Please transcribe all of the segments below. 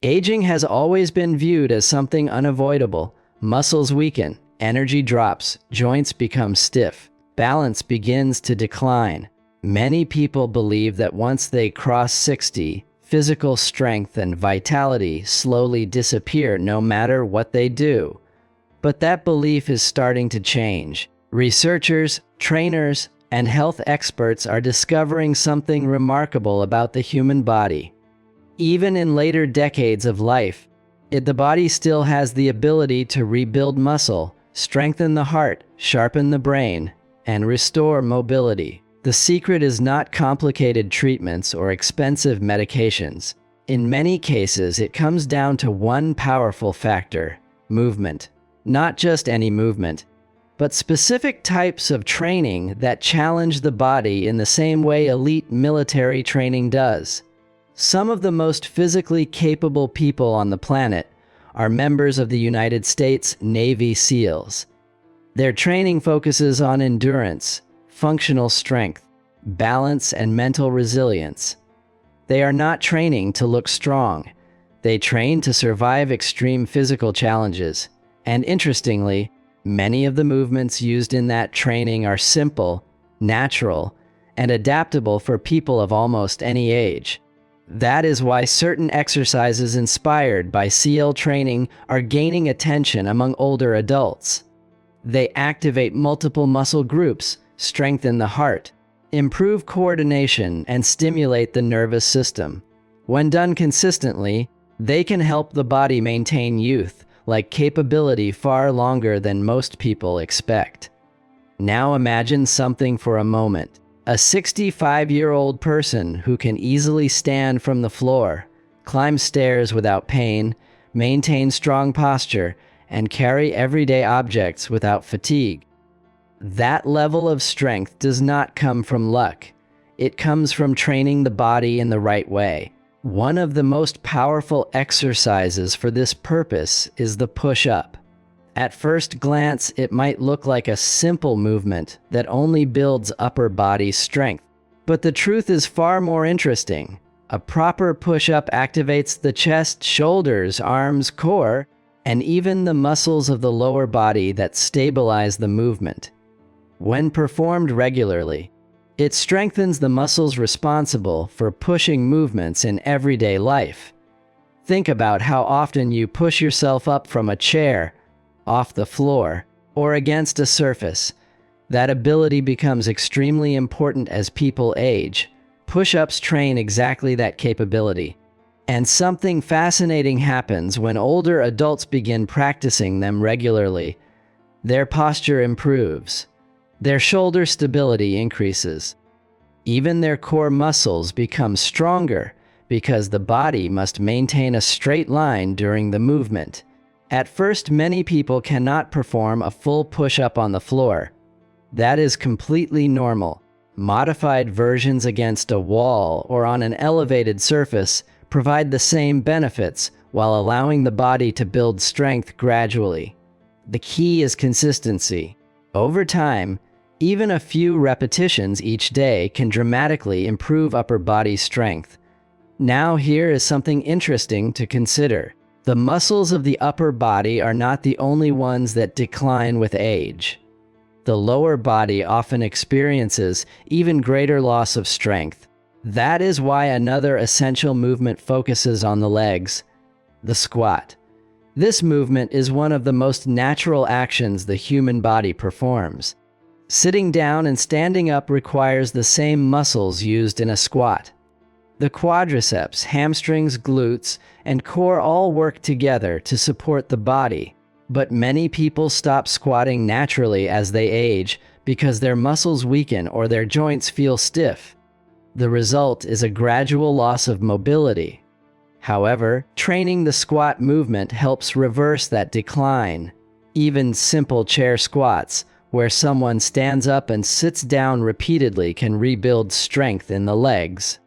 Aging has always been viewed as something unavoidable. Muscles weaken, energy drops, joints become stiff, balance begins to decline. Many people believe that once they cross 60, physical strength and vitality slowly disappear no matter what they do. But that belief is starting to change. Researchers, trainers, and health experts are discovering something remarkable about the human body. Even in later decades of life, the body still has the ability to rebuild muscle, strengthen the heart, sharpen the brain, and restore mobility. The secret is not complicated treatments or expensive medications. In many cases, it comes down to one powerful factor: movement. Not just any movement, but specific types of training that challenge the body in the same way elite military training does. Some of the most physically capable people on the planet are members of the United States Navy SEALs. Their training focuses on endurance, functional strength, balance, and mental resilience. They are not training to look strong. They train to survive extreme physical challenges. And interestingly, many of the movements used in that training are simple, natural, and adaptable for people of almost any age. That is why certain exercises inspired by SEAL training are gaining attention among older adults. They activate multiple muscle groups, strengthen the heart, improve coordination, and stimulate the nervous system. When done consistently, they can help the body maintain youth, like capability far longer than most people expect. Now imagine something for a moment. A 65-year-old person who can easily stand from the floor, climb stairs without pain, maintain strong posture, and carry everyday objects without fatigue. That level of strength does not come from luck. It comes from training the body in the right way. One of the most powerful exercises for this purpose is the push-up. At first glance, it might look like a simple movement that only builds upper body strength. But the truth is far more interesting. A proper push-up activates the chest, shoulders, arms, core, and even the muscles of the lower body that stabilize the movement. When performed regularly, it strengthens the muscles responsible for pushing movements in everyday life. Think about how often you push yourself up from a chair, off the floor, or against a surface. That ability becomes extremely important as people age. Push-ups train exactly that capability. And something fascinating happens when older adults begin practicing them regularly. Their posture improves. Their shoulder stability increases. Even their core muscles become stronger because the body must maintain a straight line during the movement. At first, many people cannot perform a full push-up on the floor. That is completely normal. Modified versions against a wall or on an elevated surface provide the same benefits while allowing the body to build strength gradually. The key is consistency. Over time, even a few repetitions each day can dramatically improve upper body strength. Now here is something interesting to consider. The muscles of the upper body are not the only ones that decline with age. The lower body often experiences even greater loss of strength. That is why another essential movement focuses on the legs: the squat. This movement is one of the most natural actions the human body performs. Sitting down and standing up requires the same muscles used in a squat. The quadriceps, hamstrings, glutes, and core all work together to support the body. But many people stop squatting naturally as they age because their muscles weaken or their joints feel stiff. The result is a gradual loss of mobility. However, training the squat movement helps reverse that decline. Even simple chair squats, where someone stands up and sits down repeatedly, can rebuild strength in the legs.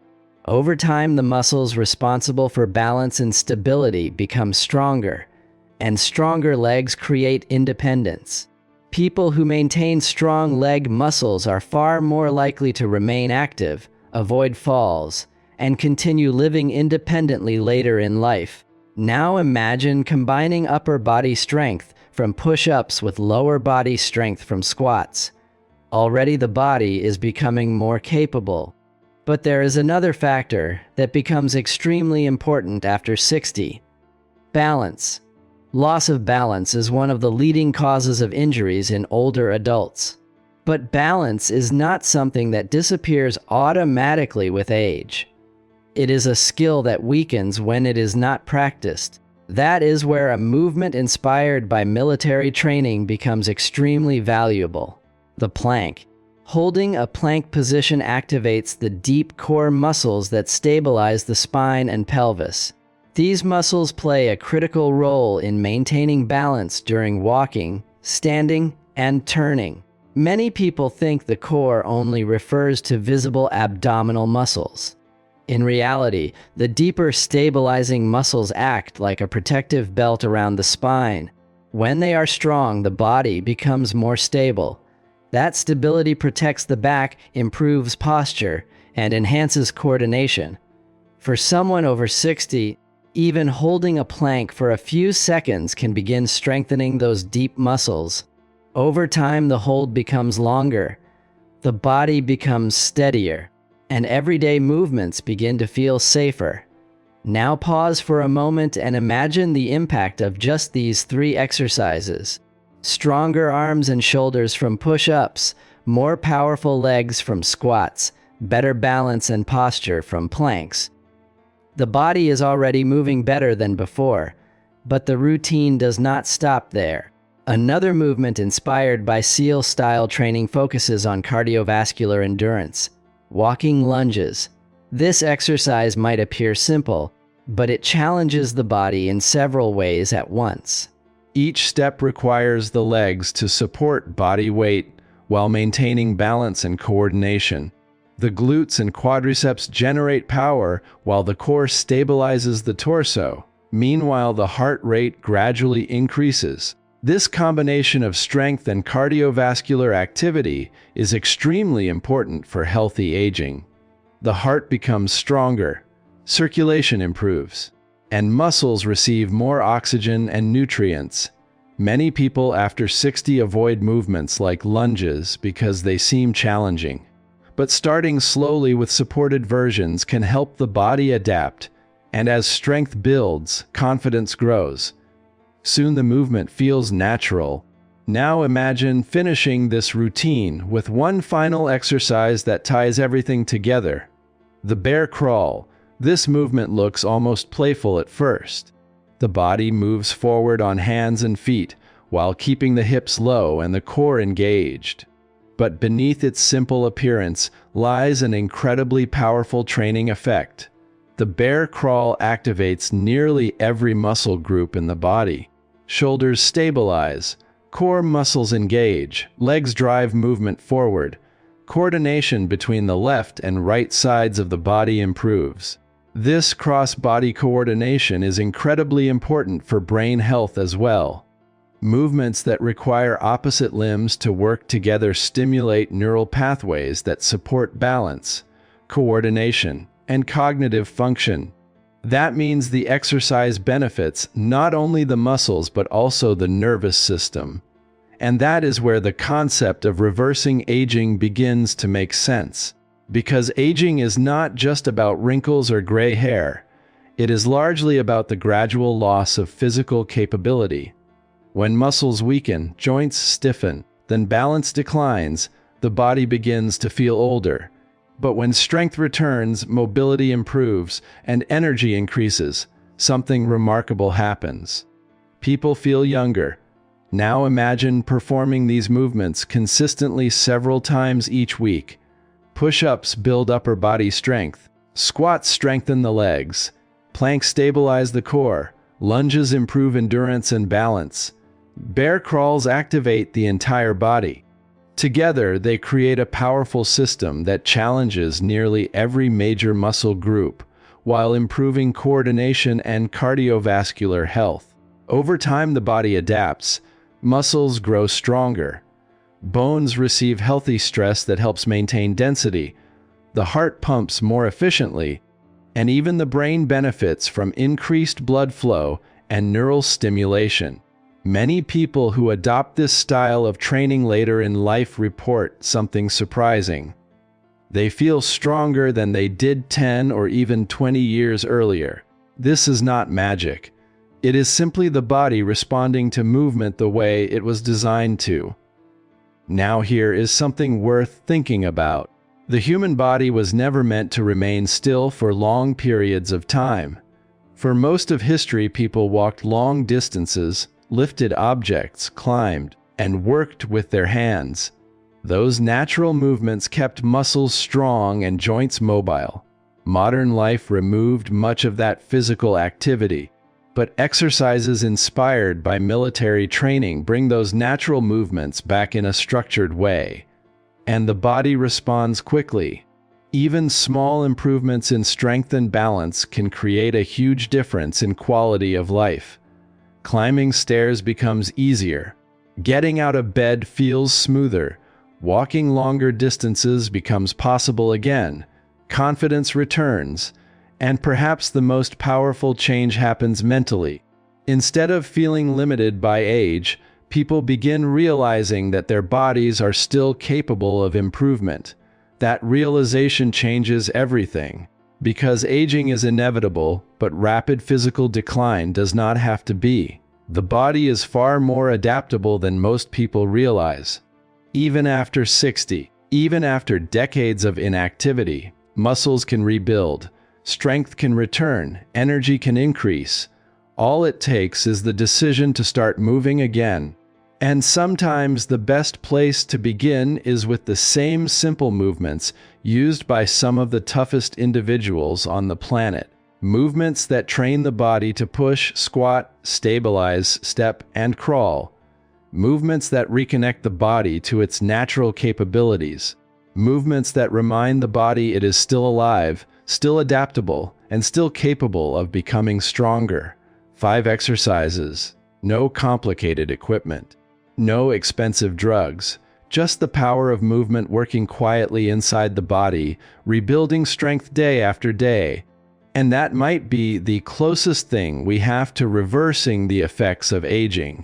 Over time, the muscles responsible for balance and stability become stronger, and stronger legs create independence. People who maintain strong leg muscles are far more likely to remain active, avoid falls, and continue living independently later in life. Now imagine combining upper body strength from push-ups with lower body strength from squats. Already the body is becoming more capable. But there is another factor that becomes extremely important after 60. Balance. Loss of balance is one of the leading causes of injuries in older adults. But balance is not something that disappears automatically with age. It is a skill that weakens when it is not practiced. That is where a movement inspired by military training becomes extremely valuable. The plank. Holding a plank position activates the deep core muscles that stabilize the spine and pelvis. These muscles play a critical role in maintaining balance during walking, standing, and turning. Many people think the core only refers to visible abdominal muscles. In reality, the deeper stabilizing muscles act like a protective belt around the spine. When they are strong, the body becomes more stable. That stability protects the back, improves posture, and enhances coordination. For someone over 60, even holding a plank for a few seconds can begin strengthening those deep muscles. Over time, the hold becomes longer, the body becomes steadier, and everyday movements begin to feel safer. Now pause for a moment and imagine the impact of just these 3 exercises. Stronger arms and shoulders from push-ups, more powerful legs from squats, better balance and posture from planks. The body is already moving better than before, but the routine does not stop there. Another movement inspired by SEAL-style training focuses on cardiovascular endurance. Walking lunges. This exercise might appear simple, but it challenges the body in several ways at once. Each step requires the legs to support body weight while maintaining balance and coordination. The glutes and quadriceps generate power while the core stabilizes the torso. Meanwhile, the heart rate gradually increases. This combination of strength and cardiovascular activity is extremely important for healthy aging. The heart becomes stronger, circulation improves, and muscles receive more oxygen and nutrients. Many people after 60 avoid movements like lunges because they seem challenging. But starting slowly with supported versions can help the body adapt, and as strength builds, confidence grows. Soon the movement feels natural. Now imagine finishing this routine with one final exercise that ties everything together. The bear crawl. This movement looks almost playful at first. The body moves forward on hands and feet while keeping the hips low and the core engaged. But beneath its simple appearance lies an incredibly powerful training effect. The bear crawl activates nearly every muscle group in the body. Shoulders stabilize, core muscles engage, legs drive movement forward. Coordination between the left and right sides of the body improves. This cross-body coordination is incredibly important for brain health as well. Movements that require opposite limbs to work together stimulate neural pathways that support balance, coordination, and cognitive function. That means the exercise benefits not only the muscles but also the nervous system. And that is where the concept of reversing aging begins to make sense. Because aging is not just about wrinkles or gray hair. It is largely about the gradual loss of physical capability. When muscles weaken, joints stiffen, then balance declines, the body begins to feel older. But when strength returns, mobility improves, and energy increases, something remarkable happens. People feel younger. Now imagine performing these movements consistently several times each week. Push-ups build upper body strength. Squats strengthen the legs. Planks stabilize the core. Lunges improve endurance and balance. Bear crawls activate the entire body. Together, they create a powerful system that challenges nearly every major muscle group, while improving coordination and cardiovascular health. Over time, the body adapts. Muscles grow stronger. Bones receive healthy stress that helps maintain density. The heart pumps more efficiently, And even the brain benefits from increased blood flow and neural stimulation. Many people who adopt this style of training later in life report something surprising. They feel stronger than they did 10 or even 20 years earlier. This is not magic. It is simply the body responding to movement the way it was designed to. Now here is something worth thinking about. The human body was never meant to remain still for long periods of time. For most of history, people walked long distances, lifted objects, climbed, and worked with their hands. Those natural movements kept muscles strong and joints mobile. Modern life removed much of that physical activity, but exercises inspired by military training bring those natural movements back in a structured way. And the body responds quickly. Even small improvements in strength and balance can create a huge difference in quality of life. Climbing stairs becomes easier. Getting out of bed feels smoother. Walking longer distances becomes possible again. Confidence returns. And perhaps the most powerful change happens mentally. Instead of feeling limited by age, people begin realizing that their bodies are still capable of improvement. That realization changes everything. Because aging is inevitable, but rapid physical decline does not have to be. The body is far more adaptable than most people realize. Even after 60, even after decades of inactivity, muscles can rebuild, strength can return, energy can increase. All it takes is the decision to start moving again. And sometimes the best place to begin is with the same simple movements used by some of the toughest individuals on the planet. Movements that train the body to push, squat, stabilize, step, and crawl. Movements that reconnect the body to its natural capabilities. Movements that remind the body it is still alive, still adaptable, and still capable of becoming stronger. 5 exercises. No complicated equipment. No expensive drugs. Just the power of movement working quietly inside the body, rebuilding strength day after day. And that might be the closest thing we have to reversing the effects of aging.